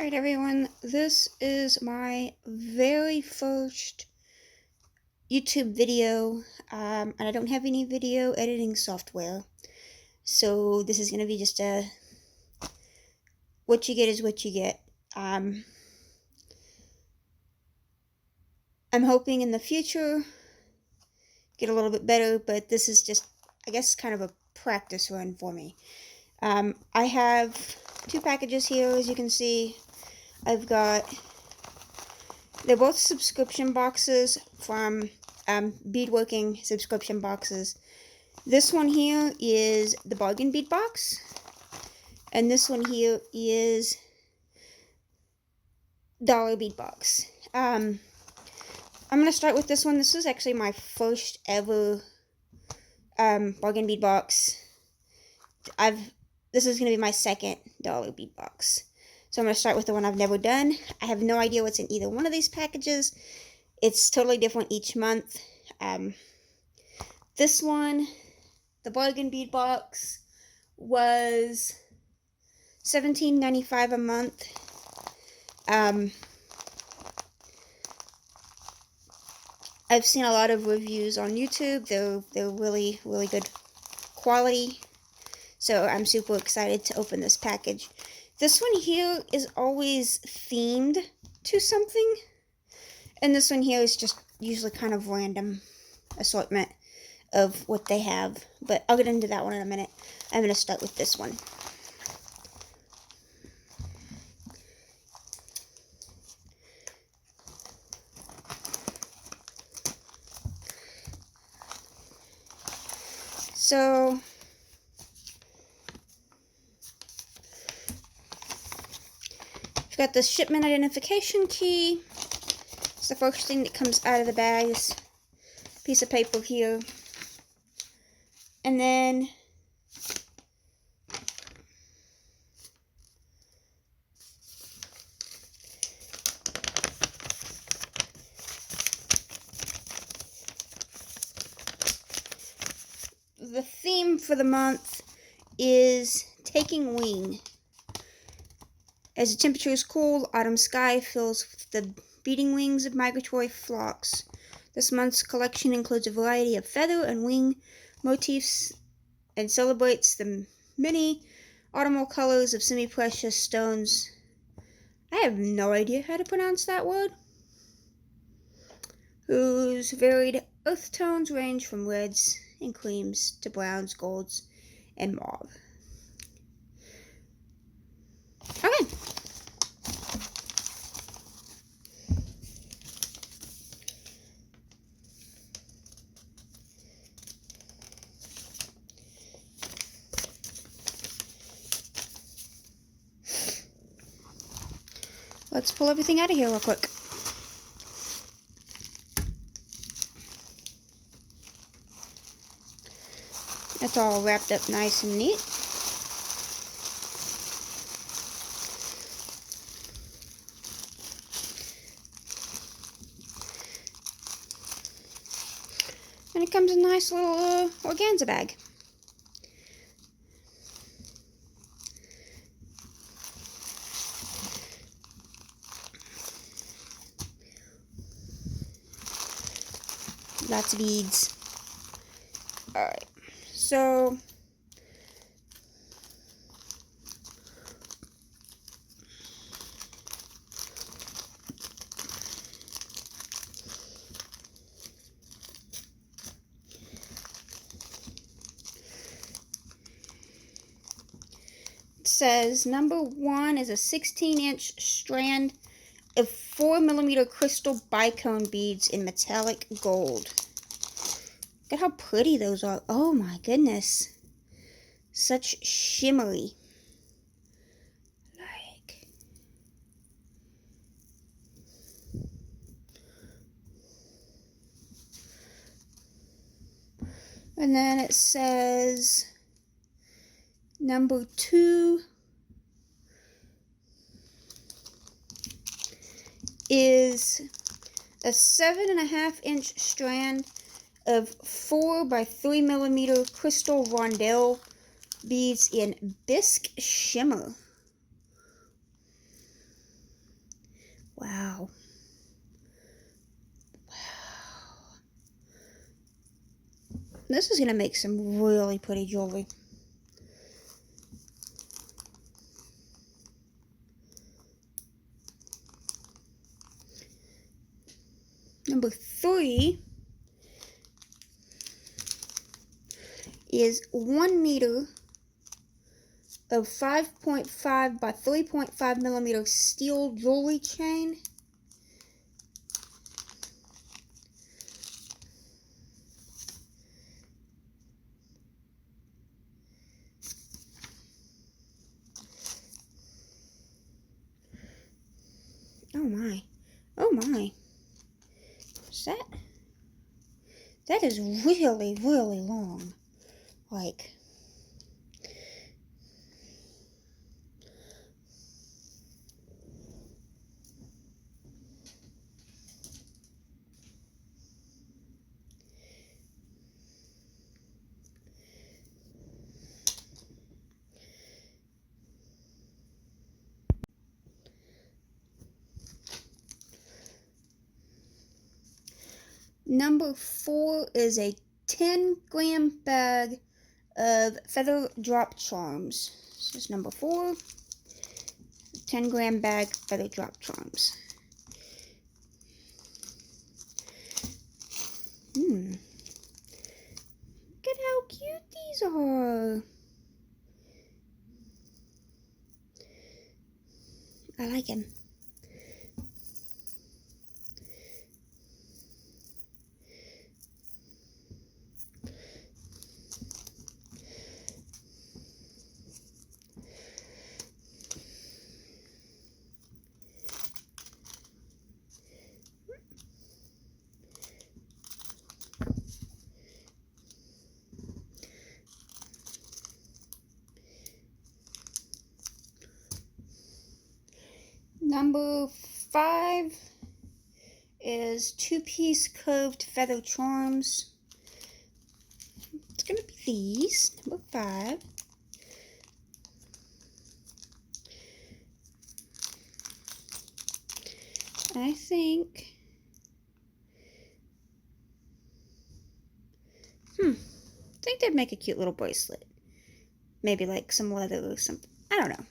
Alright everyone, this is my very first YouTube video, and I don't have any video editing software, so this is going to be just what you get is what you get. I'm hoping in the future get a little bit better, but this is just, I guess, kind of a practice run for me. I have two packages here, as you can see. I've got, they're both subscription boxes from beadworking subscription boxes. This one here is the bargain bead box, and this one here is dollar bead box. I'm going to start with this one. This is actually my first ever bargain bead box. This is going to be my second dollar bead box. So I'm going to start with the one I've never done. I have no idea what's in either one of these packages. It's totally different each month. This one, the bargain bead box, was $17.95 a month. I've seen a lot of reviews on YouTube. They're really, really good quality. So I'm super excited to open this package. This one here is always themed to something. And this one here is just usually kind of random assortment of what they have. But I'll get into that one in a minute. I'm going to start with this one. So I've got the shipment identification key. It's the first thing that comes out of the bag. This piece of paper here. And then the theme for the month is taking wing. As the temperature is cool, autumn sky fills with the beating wings of migratory flocks. This month's collection includes a variety of feather and wing motifs and celebrates the many autumnal colors of semi-precious stones. I have no idea how to pronounce that word. Whose varied earth tones range from reds and creams to browns, golds, and mauve. Okay. Let's pull everything out of here real quick. It's all wrapped up nice and neat. And it comes in a nice little organza bag. Lots of beads. Alright, so it says number 1 is a 16-inch strand of 4mm crystal bicone beads in metallic gold. Look at how pretty those are. Oh my goodness. Such shimmery. Like. And then it says number 2 is a 7.5-inch strand of 4 by 3mm crystal rondelle beads in bisque shimmer. Wow. This is going to make some really pretty jewelry. Number 3 is 1 meter of 5.5 by 3.5 millimeter steel jewelry chain. Oh my. Oh my. Is that? That is really, really long. Like. Number 4 is a 10-gram bag of feather drop charms. This is number 4. 10-gram bag feather drop charms. Look at how cute these are. I like them. Number 5 is 2-piece curved feather charms. It's going to be these. Number 5. I think. I think they'd make a cute little bracelet. Maybe like some leather or something. I don't know.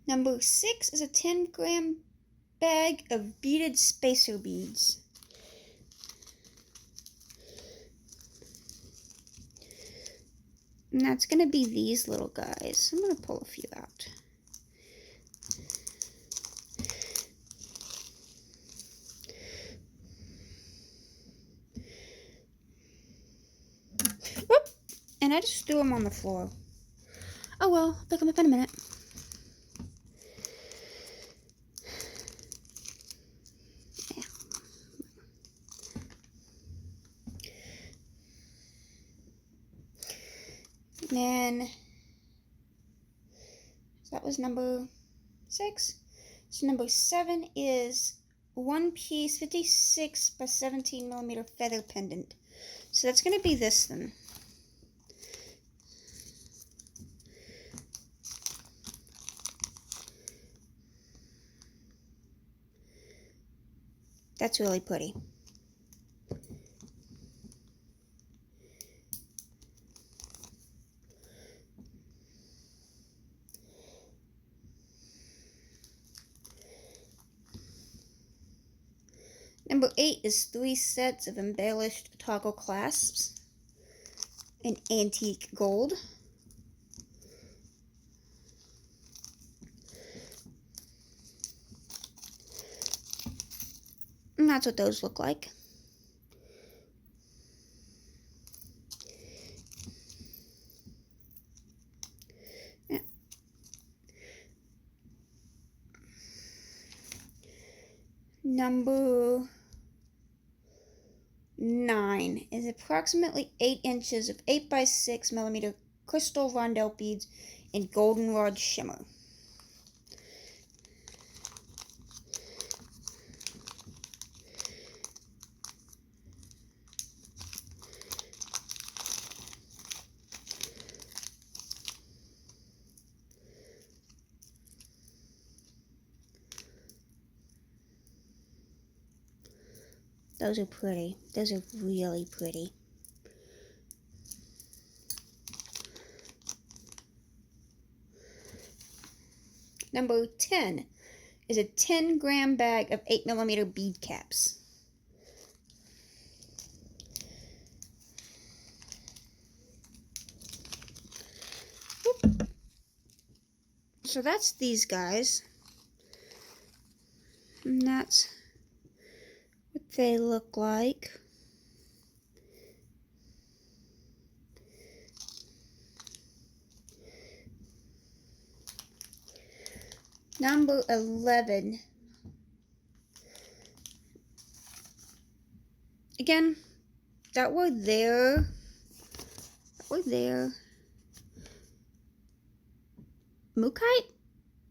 Number 6 is a 10-gram bag of beaded spacer beads. And that's going to be these little guys. I'm going to pull a few out. Whoop! And I just threw them on the floor. Oh well, pick them up in a minute. And then, so that was number 6. So number 7 is 1-piece 56 by 17 millimeter feather pendant. So that's going to be this then. That's really pretty. Number 8 is 3 sets of embellished toggle clasps in antique gold. And that's what those look like. Yeah. Number 9 is approximately 8 inches of 8 by 6 millimeter crystal rondelle beads in Goldenrod Shimmer. Those are pretty. Those are really pretty. Number 10 is a 10-gram bag of 8mm bead caps. Whoop. So that's these guys. And that's what they look like. Number 11. Again, that word there. Mookite?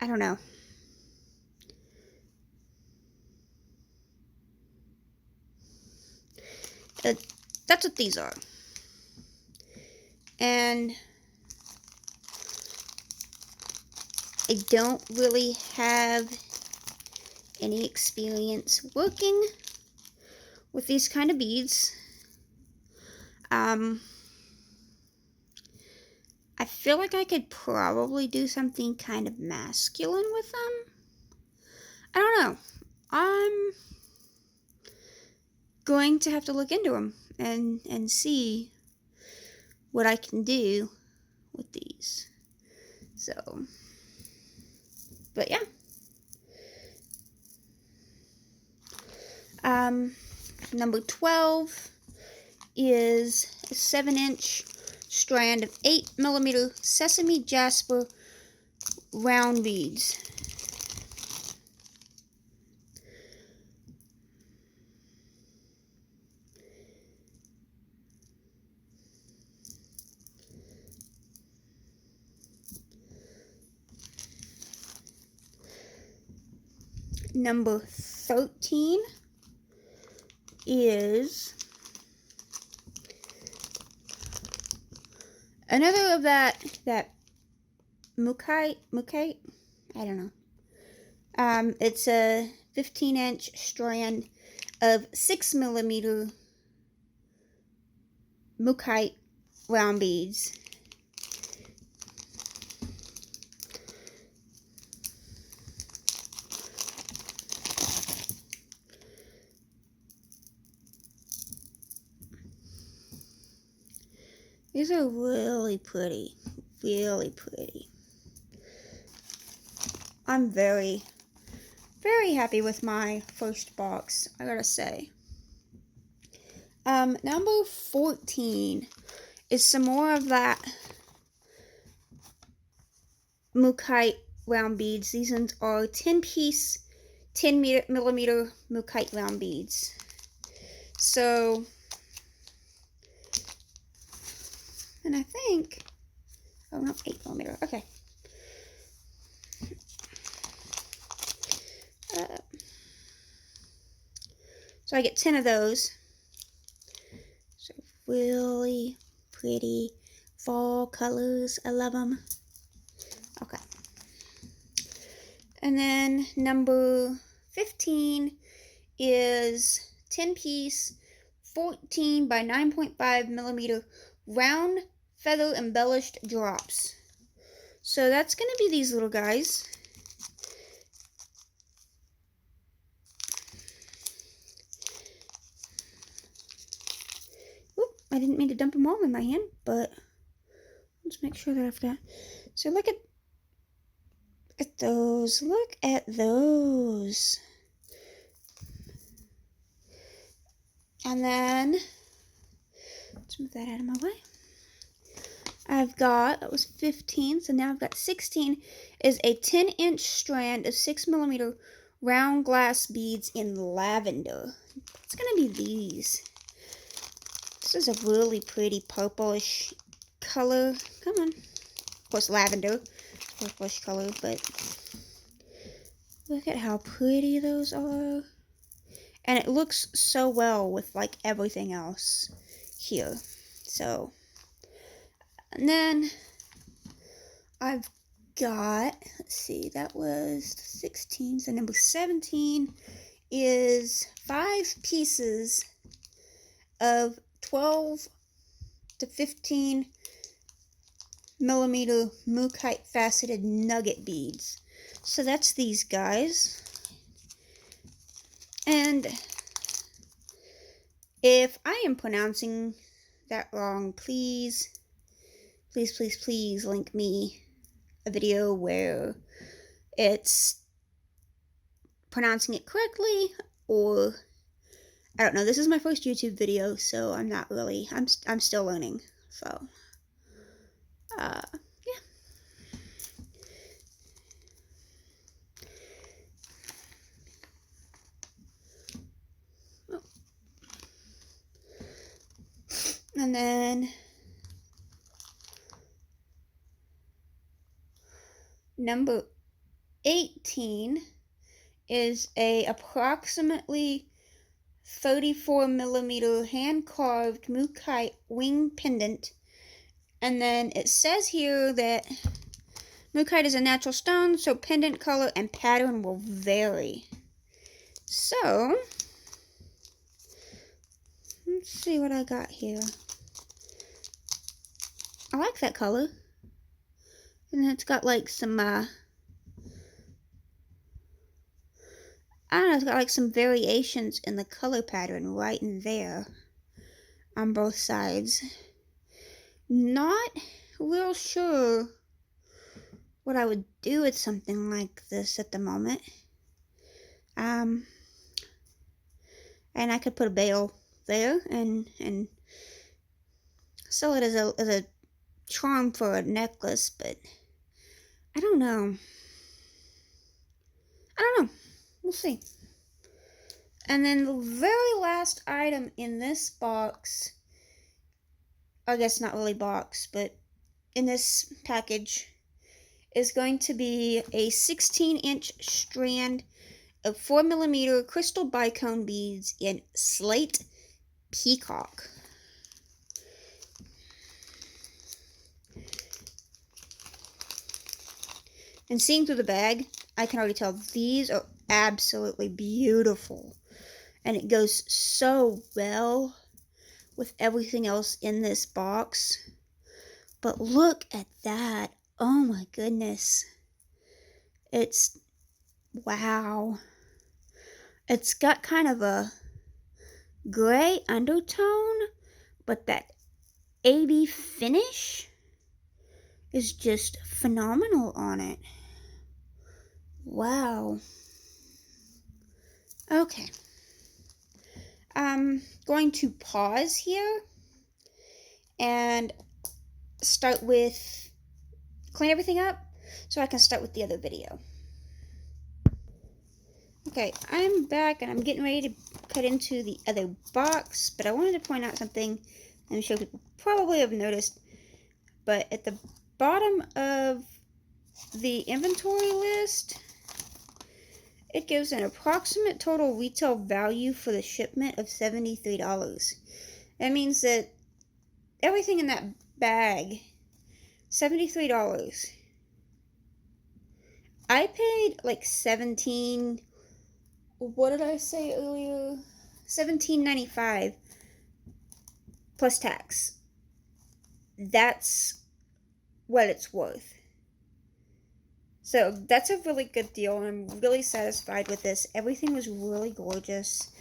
I don't know. That's what these are. And I don't really have any experience working with these kind of beads. I feel like I could probably do something kind of masculine with them. I don't know. I'm going to have to look into them and see what I can do with these. So, but yeah. Number 12 is a 7-inch strand of 8mm sesame jasper round beads. Number 13 is another of that mookite, I don't know. It's a 15-inch strand of 6mm mookite round beads. These are really pretty, really pretty. I'm very, very happy with my first box, I gotta say. Number 14 is some more of that mookite round beads. These ones are 10-piece, 10mm mookite round beads. So, and I think, oh no, 8mm, okay. So I get 10 of those. So really pretty fall colors. I love them. Okay. And then number 15 is 10-piece, 14 by 9.5mm round feather embellished drops. So that's going to be these little guys. I didn't mean to dump them all in my hand, but let's make sure that I've got. So look at those. Look at those. And then let's move that out of my way. I've got, that was 15, so now I've got 16, is a 10-inch strand of 6mm round glass beads in lavender. It's going to be these. This is a really pretty purplish color. Come on. Of course, lavender, purplish color, but look at how pretty those are. And it looks so well with like everything else here. So, and then I've got, let's see, that was 16, so number 17 is 5 pieces of 12 to 15 millimeter Mookaite faceted nugget beads. So that's these guys. And if I am pronouncing that wrong, please link me a video where it's pronouncing it correctly, or I don't know. This is my first YouTube video, so I'm not really, I'm still learning. So, yeah. Oh. And then number 18 is a approximately 34 millimeter hand carved Mookaite wing pendant. And then it says here that Mookaite is a natural stone, so pendant color and pattern will vary. So, let's see what I got here. I like that color. And it's got like some, I don't know, it's got like some variations in the color pattern right in there on both sides. Not real sure what I would do with something like this at the moment. And I could put a bail there and sell it as a charm for a necklace, but I don't know. We'll see. And then the very last item in this box, I guess not really box, but in this package, is going to be a 16-inch strand of 4 millimeter crystal bicone beads in slate peacock. And seeing through the bag, I can already tell these are absolutely beautiful. And it goes so well with everything else in this box. But look at that. Oh my goodness. It's, wow. It's got kind of a gray undertone, but that 80 finish is just phenomenal on it. Wow. Okay. I'm going to pause here and start with, clean everything up so I can start with the other video. Okay, I'm back and I'm getting ready to cut into the other box, but I wanted to point out something I'm sure people probably have noticed, but at the bottom of the inventory list, it gives an approximate total retail value for the shipment of $73. That means that everything in that bag, $73. I paid like $17, what did I say earlier? $17.95 plus tax. That's what it's worth. So that's a really good deal, and I'm really satisfied with this. Everything was really gorgeous,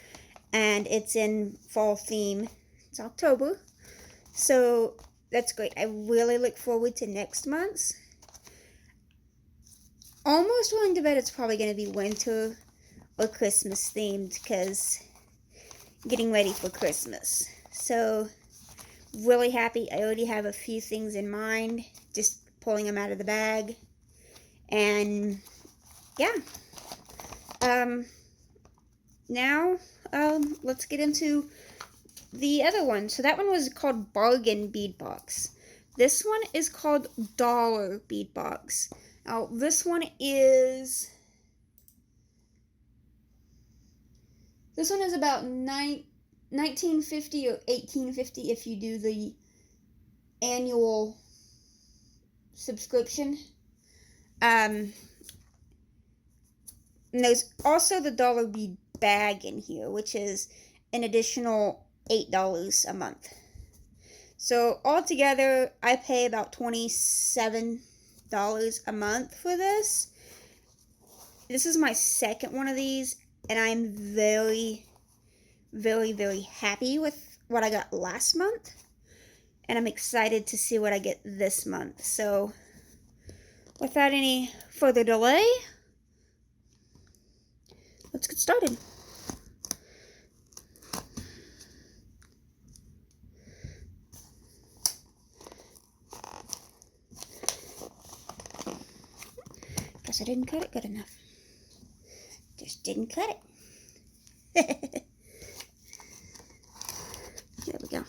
and it's in fall theme. It's October, so that's great. I really look forward to next month's. Almost willing to bet it's probably going to be winter or Christmas themed, because getting ready for Christmas. So really happy. I already have a few things in mind, just pulling them out of the bag. And yeah, now let's get into the other one. So that one was called Bargain Bead Box. This one is called Dollar Bead Box. Now, this one is about $19.50 or $18.50 if you do the annual subscription. And there's also the Dollar Bead bag in here, which is an additional $8 a month. So altogether, I pay about $27 a month for this. This is my second one of these, and I'm very, very, very happy with what I got last month. And I'm excited to see what I get this month. So, without any further delay, let's get started. Guess I didn't cut it good enough. Just didn't cut it. There we go.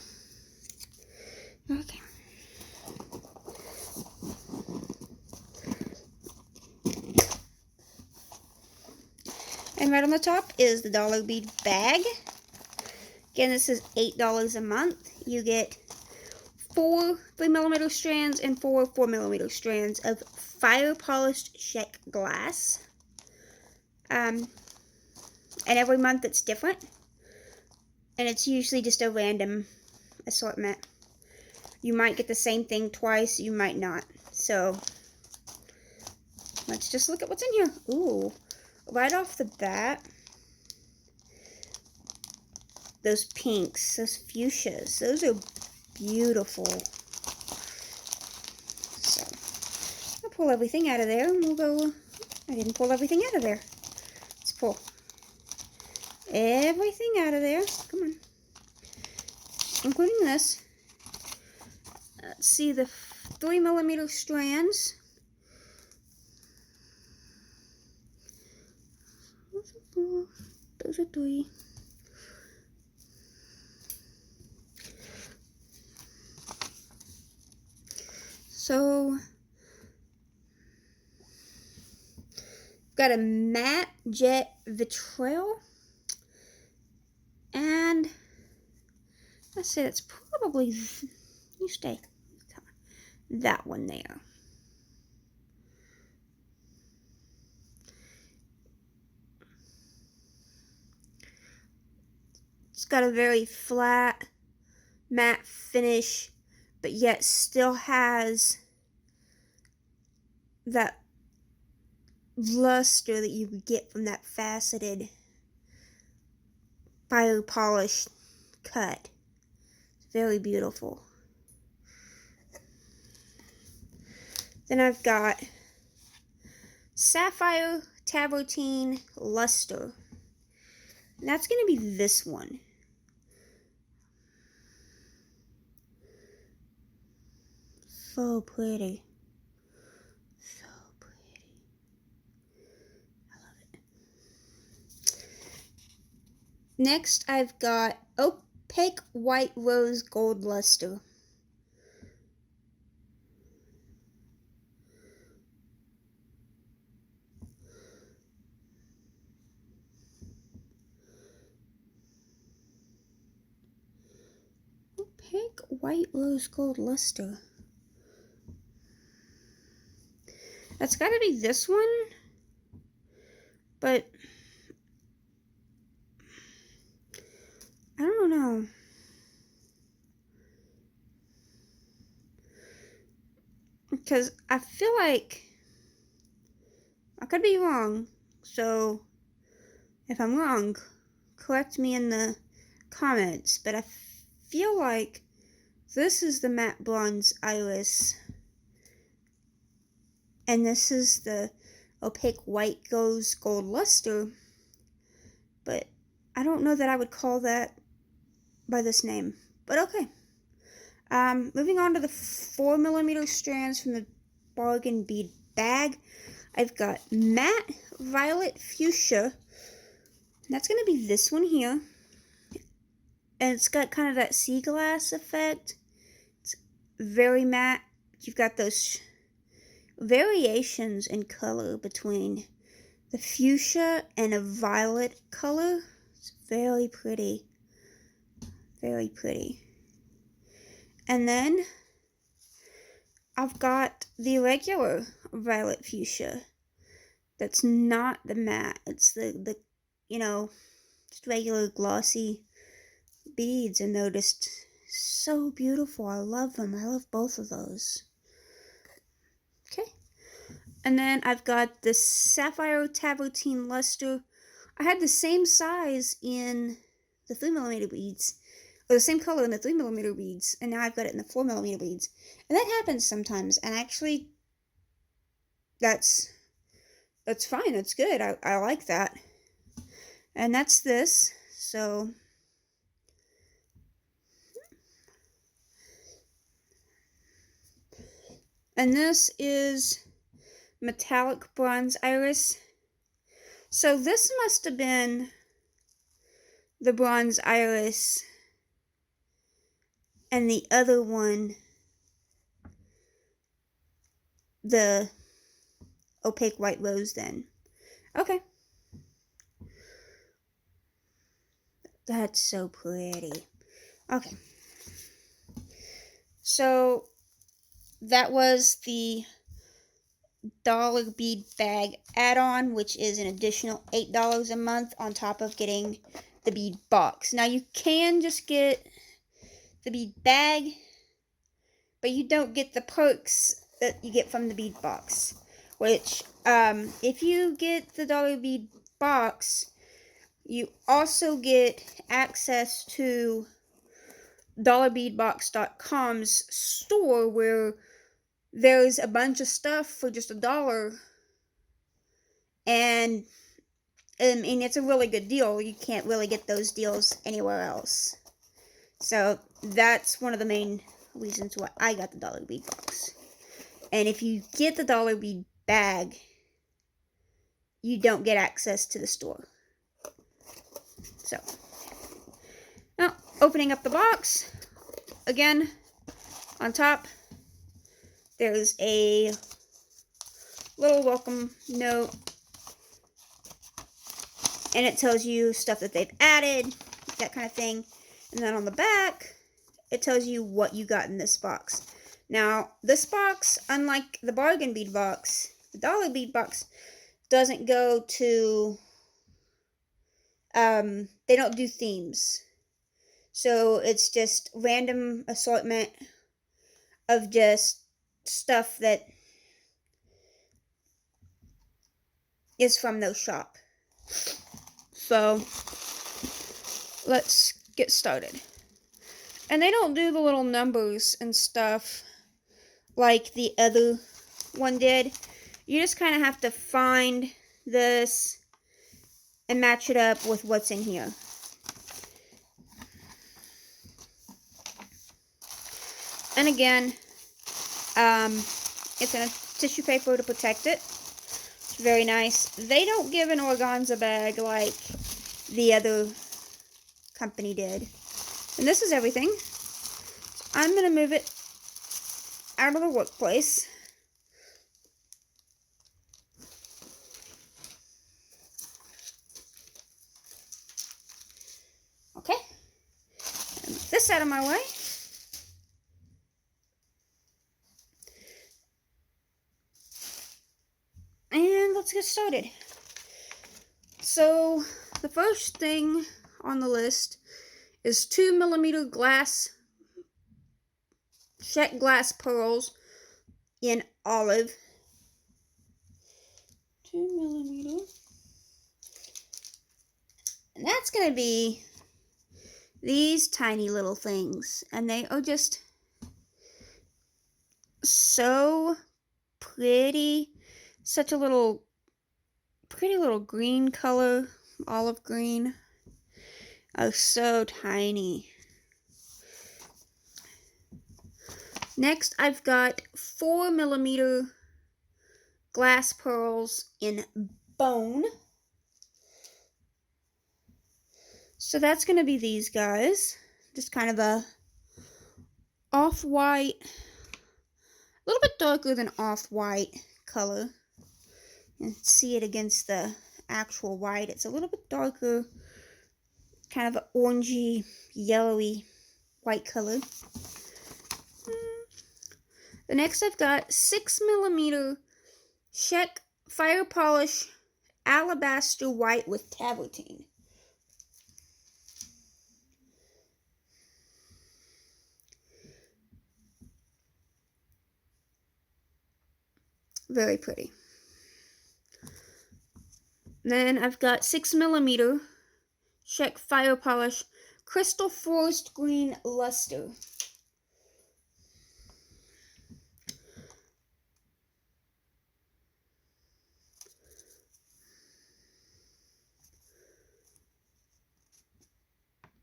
Okay. And right on the top is the Dollar Bead bag. Again, this is $8 a month. You get 4 3mm strands and 4 4mm strands of fire polished check glass. And every month it's different. And it's usually just a random assortment. You might get the same thing twice, you might not. So, let's just look at what's in here. Ooh, right off the bat, those pinks, those fuchsias, those are beautiful. So, I'll pull everything out of there and we'll go. I didn't pull everything out of there. Let's pull everything out of there. Come on. Including this. Let's see the 3mm strands. Those are 4. Those are 3. So, got a matte jet vitriol, and I say that's probably, you stay, that one there. It's got a very flat, matte finish, but yet still has that luster that you get from that faceted fire polished cut. It's very beautiful. Then I've got Sapphire Tavertine Luster. And that's going to be this one. So pretty. So pretty. I love it. Next, I've got Opaque White Rose Gold Luster. Opaque White Rose Gold Luster. That's got to be this one, but I don't know. Because I feel like I could be wrong. So if I'm wrong, correct me in the comments. But I feel like this is the matte bronze iris. And this is the opaque white rose gold luster. But I don't know that I would call that by this name. But okay. Moving on to the 4mm strands from the bargain bead bag. I've got matte violet fuchsia. That's going to be this one here. And it's got kind of that sea glass effect. It's very matte. You've got those variations in color between the fuchsia and a violet color. It's very pretty. Very pretty. And then I've got the regular violet fuchsia. That's not the matte. It's the just regular glossy beads, and they're just so beautiful. I love them. I love both of those. Okay. And then I've got the Sapphire Tavertine Luster. I had the same size in the 3mm beads, or the same color in the 3mm beads, and now I've got it in the 4mm beads. And that happens sometimes, and actually, that's fine. That's good. I like that. And that's this. So, and this is metallic bronze iris. So this must have been the bronze iris, and the other one the opaque white rose then. Okay. That's so pretty. Okay. So that was the dollar bead bag add-on, which is an additional $8 a month on top of getting the bead box. Now you can just get the bead bag, but you don't get the perks that you get from the bead box. Which, if you get the dollar bead box, you also get access to dollarbeadbox.com's store, where there's a bunch of stuff for just $1, and it's a really good deal. You can't really get those deals anywhere else. So that's one of the main reasons why I got the dollar bead box. And if you get the dollar bead bag, you don't get access to the store. So, now opening up the box, again, on top, there's a little welcome note, and it tells you stuff that they've added, that kind of thing. And then on the back, it tells you what you got in this box. Now, this box, unlike the bargain bead box, the dollar bead box doesn't go to, they don't do themes. So it's just random assortment of just stuff that is from their shop. So let's get started. And they don't do the little numbers and stuff like the other one did. You just kind of have to find this and match it up with what's in here. And again, it's in a tissue paper to protect it. It's very nice. They don't give an organza bag like the other company did. And this is everything. So I'm going to move it out of the workplace. Okay. Move this out of my way. And let's get started. So the first thing on the list is 2mm glass, check glass pearls in olive. 2mm. And that's going to be these tiny little things. And they are just so pretty. Such a little, pretty little green color, olive green. Oh, so tiny. Next, I've got 4mm glass pearls in bone. So that's going to be these guys. Just kind of a off-white darker than off-white color. And see it against the actual white. It's a little bit darker, kind of an orangey, yellowy white color. The next I've got 6mm Czech Fire Polish Alabaster White with Tavertine. Very pretty. Then I've got 6mm Czech Fire Polish Crystal Forest Green Luster.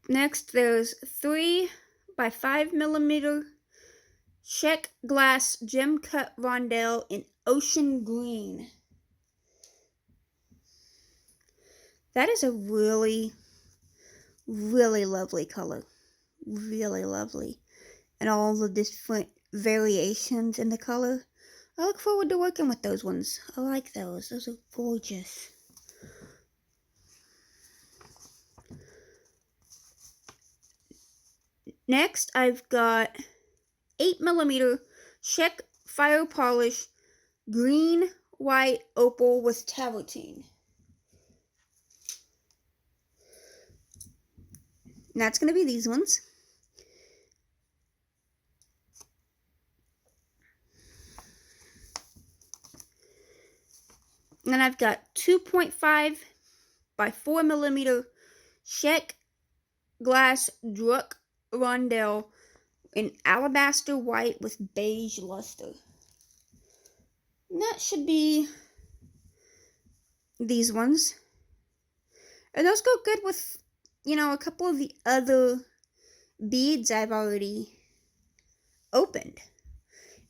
Next, there's 3 by 5mm Czech Glass Gem Cut Rondelle in Ocean Green. That is a really, really lovely color. Really lovely. And all the different variations in the color. I look forward to working with those ones. I like those. Those are gorgeous. Next, I've got 8mm Czech Fire Polish Green, White, Opal with Tavertine. And that's going to be these ones. And then I've got 2.5 by 4mm Czech Glass Druck Rondelle in Alabaster White with Beige Luster. And that should be these ones. And those go good with, a couple of the other beads I've already opened.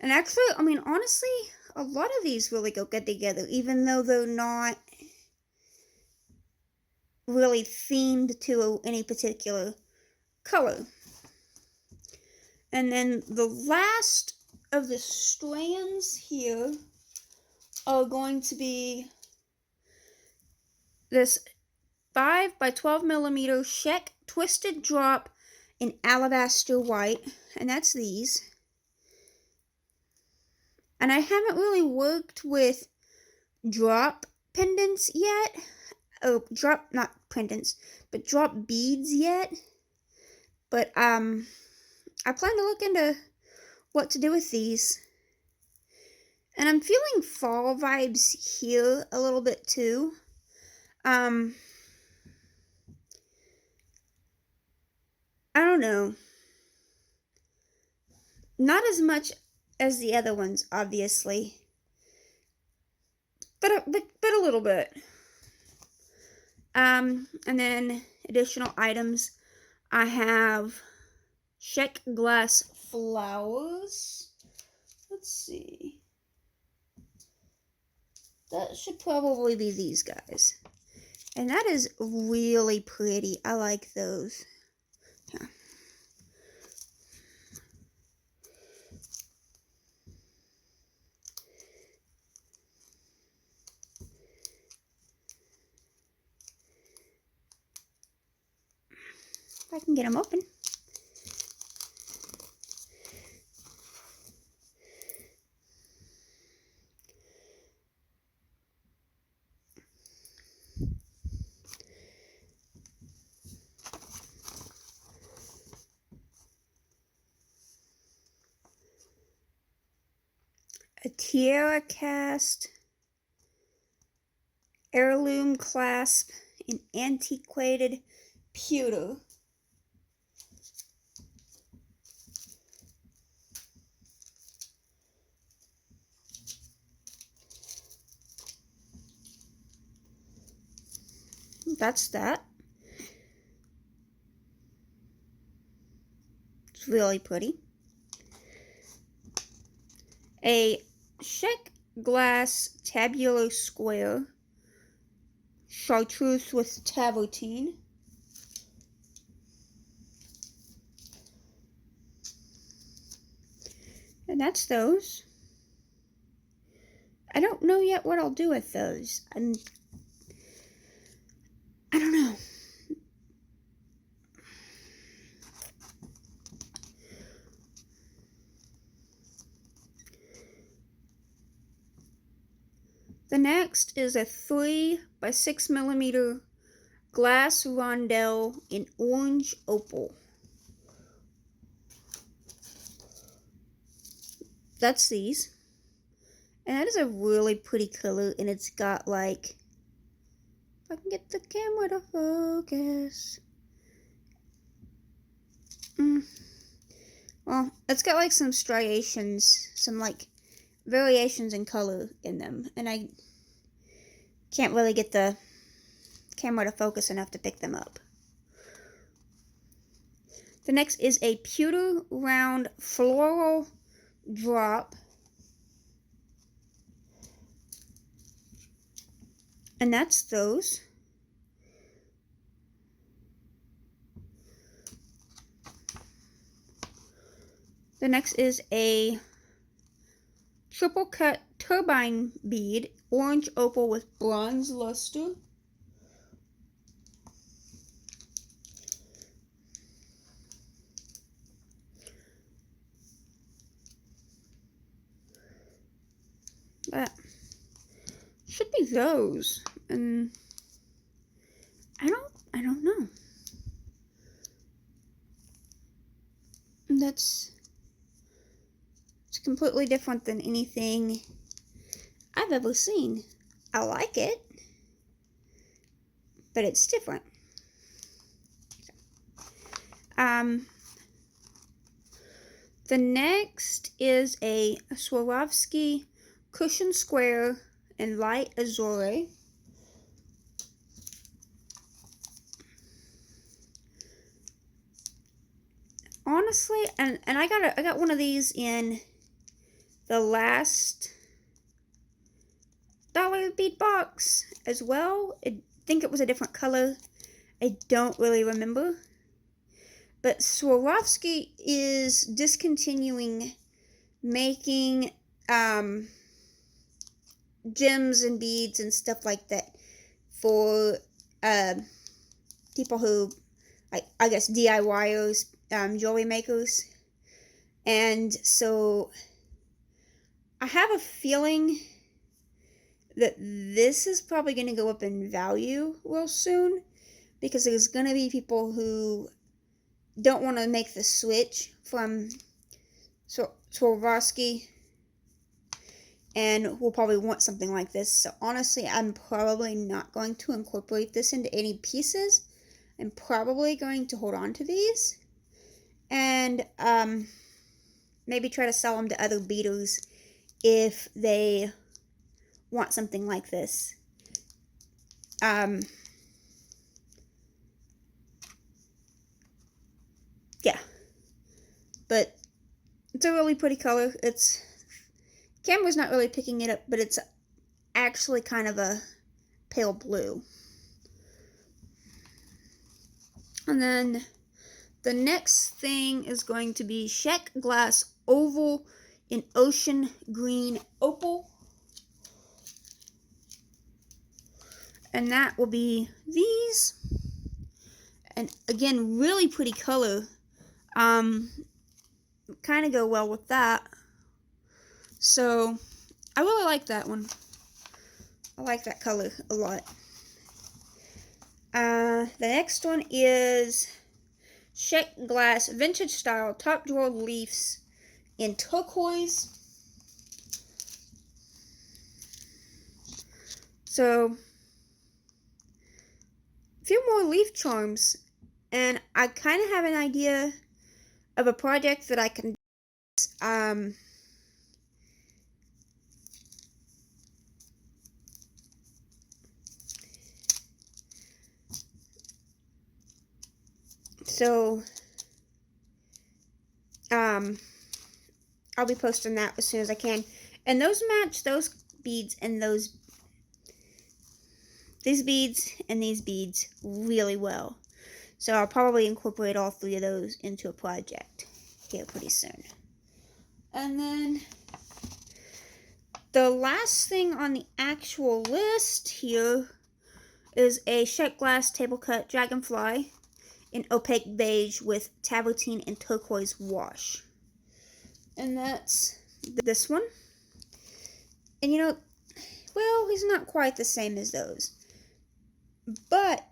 And actually, honestly, a lot of these really go good together, even though they're not really themed to any particular color. And then the last of the strands here are going to be this 5 by 12mm Czech Twisted Drop in Alabaster White, and that's these. And I haven't really worked with drop pendants yet. Oh, not pendants, but drop beads yet. But I plan to look into what to do with these. And I'm feeling fall vibes here a little bit too. I don't know. Not as much as the other ones, obviously. But a little bit. And then additional items. I have Czech Glass flowers. Let's see. That should probably be these guys. And that is really pretty. I like those. Yeah. If I can get them open. A tiara cast, heirloom clasp in antiquated pewter. That's that. It's really pretty. A Czech Glass tabular square chartreuse with tavertine. And that's those. I don't know yet what I'll do with those. I don't know. The next is a 3 by 6 millimeter glass rondelle in orange opal. That's these. And that is a really pretty color, and it's got like, if I can get the camera to focus. Well, it's got like some striations, some like variations in color in them, and I can't really get the camera to focus enough to pick them up. The next is a pewter round floral drop. And that's those. The next is a triple cut turbine bead, orange opal with bronze luster. That should be those, and I don't know. It's completely different than anything I've ever seen. I like it, but it's different. The next is a Swarovski cushion square in light azure. Honestly, and I got one of these in the last dollar bead box as well. I think it was a different color. I don't really remember. But Swarovski is discontinuing making gems and beads and stuff like that for people who, I guess, DIYers, jewelry makers. And so I have a feeling that this is probably going to go up in value real soon, because there's going to be people who don't want to make the switch from Swarovski and will probably want something like this. So honestly, I'm probably not going to incorporate this into any pieces. I'm probably going to hold on to these and maybe try to sell them to other beaders if they want something like this. Yeah, but it's a really pretty color. Camera's not really picking it up, but it's actually kind of a pale blue. And then the next thing is going to be Sheck glass oval in ocean green opal. And that will be these. And again, really pretty color. Kind of go well with that. So I really like that one. I like that color a lot. The next one is Sheck glass vintage style top drawer leaves in turquoise. So a few more leaf charms, and I kind of have an idea of a project that I can so I'll be posting that as soon as I can. And those match those beads and these beads and these beads really well. So I'll probably incorporate all three of those into a project here pretty soon. And then the last thing on the actual list here is a shot glass table cut dragonfly in opaque beige with tavertine and turquoise wash. And that's this one. And you know, well, he's not quite the same as those, but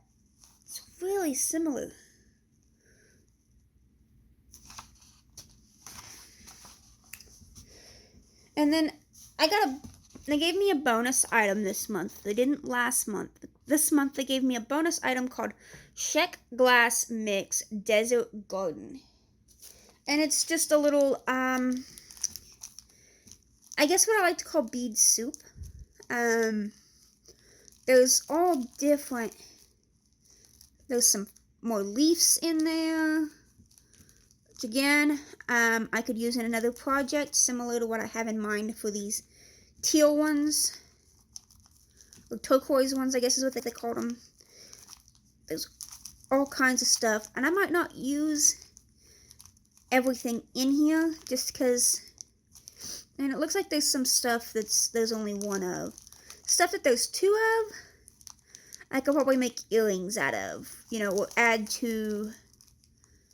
it's really similar. And then they gave me a bonus item this month. They didn't last month. This month they gave me a bonus item called Sheck Glass Mix Desert Garden. And it's just a little, I guess what I like to call bead soup. There's all different, there's some more leaves in there, which again, I could use in another project similar to what I have in mind for these teal ones, or turquoise ones, I guess is what they called them. There's all kinds of stuff, and I might not use everything in here just because, and it looks like there's some stuff there's only one of. Stuff that there's two of, I could probably make earrings out of, you know, or add to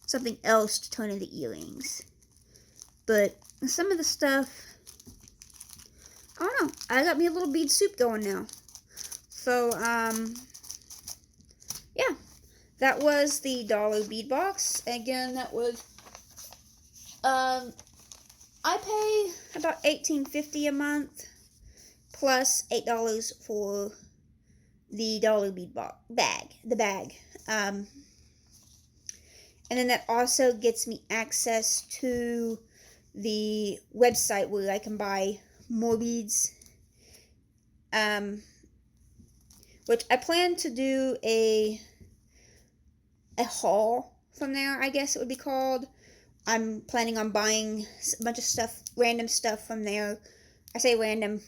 something else to turn into earrings. But some of the stuff, I don't know, I got me a little bead soup going now. So, yeah, that was the dollar bead box. Again, that was, I pay about $18.50 a month, plus $8 for the dollar bead box bag. And then that also gets me access to the website where I can buy more beads. Which I plan to do a haul from there, I guess it would be called. I'm planning on buying a bunch of stuff, random stuff from there. I say random,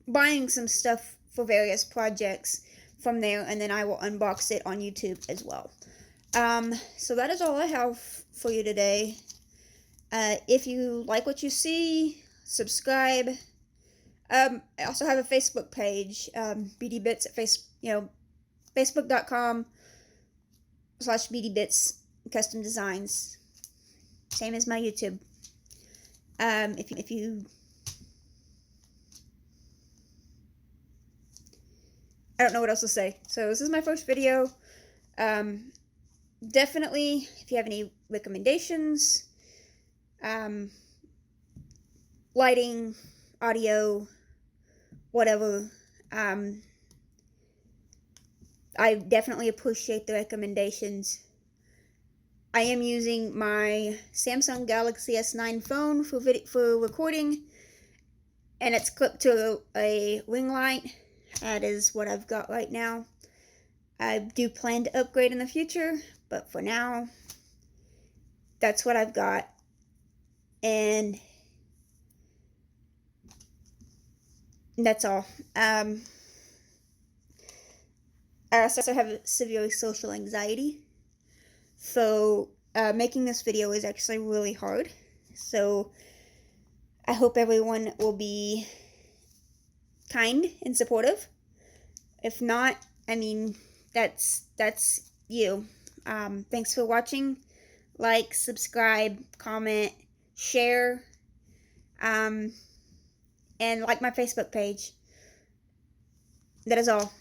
buying some stuff for various projects from there, and then I will unbox it on YouTube as well. So that is all I have for you today. If you like what you see, subscribe. I also have a Facebook page, BD Bits at facebook.com/BD Bits Custom Designs. Same as my YouTube. If you I don't know what else to say. So this is my first video. Definitely, if you have any recommendations, lighting, audio, whatever, I definitely appreciate the recommendations. I am using my Samsung Galaxy S9 phone for recording, and it's clipped to a ring light. That is what I've got right now. I do plan to upgrade in the future, but for now, that's what I've got. And that's all. I also have severe social anxiety, so making this video is actually really hard. So I hope everyone will be kind and supportive. If not, I mean, that's you. Thanks for watching. Like, subscribe, comment, share, and like my Facebook page. That is all.